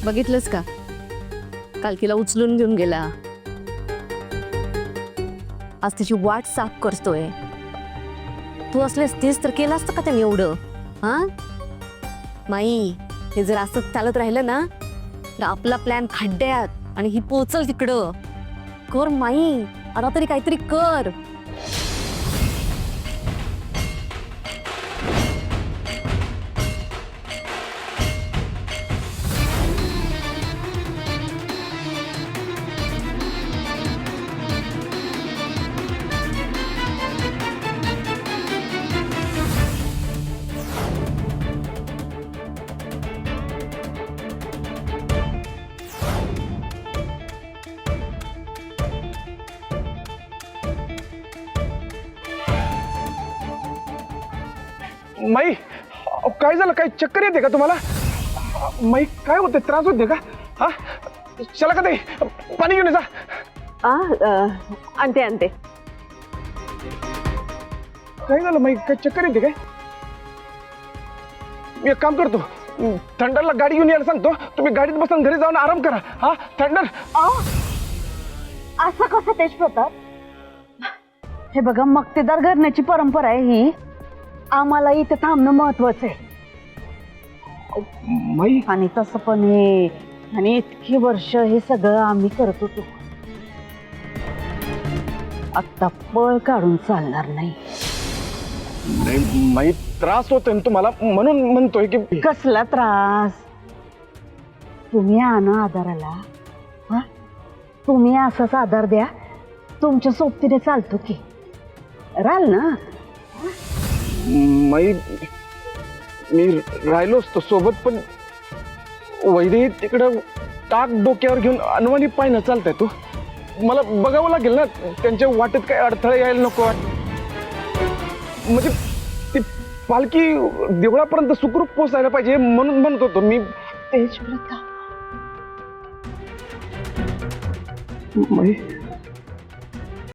बघितलंस का काल तिला उचलून घेऊन गेला, आज तिची वाट साफ करतोय. तू असलेस तेच तर केलं असतं का त्याने एवढं? हा माई, हे जर असं चालत राहिलं ना तर आपला प्लॅन खड्ड्यात आणि ही पोचल तिकडं. कर माई, आता तरी काहीतरी कर. माई, काय झालं? काय चक्कर येते का तुम्हाला? माई, काय होते? त्रास होते का? हा, चला का ताई, पाणी घेऊन ये जा. आणते आणते. काय झालं माई? काय चक्कर येते काय? मी एक काम करतो, थंडरला गाडी घेऊन यायला सांगतो. तुम्ही गाडीत बसून घरी जाऊन आराम करा. हा थंडर. असं कसं तेज प्रताप? हे बघा, मक्तेदार घराण्याची परंपरा आहे ही. आम्हाला इथे थांबणं महत्वाचं आहे. माई, आणि तसं पण हे आणि इतकी वर्ष हे सगळं आम्ही करत होतो. आता पळ काढून चालणार नाही. नाही माई, त्रास होतोय ना तुम्हाला, म्हणून म्हणतोय की कसला त्रास? तुम्ही आणा आधाराला. हा, तुम्ही असाच आधार द्या, तुमच्या सोबतीने चालतो की. राल ना? माई, मी राहिलो असतो सोबत, पण वैदे तिकडं टाक डोक्यावर घेऊन अनवाणी पायनं चालताय. तू मला बघावं लागेल ना, त्यांच्या वाटेत काय अडथळे यायला नको. म्हणजे ती पालखी देवळापर्यंत सुखरूप पोहोचायला पाहिजे, म्हणून म्हणत होतो मी. तेज प्रताप, माई,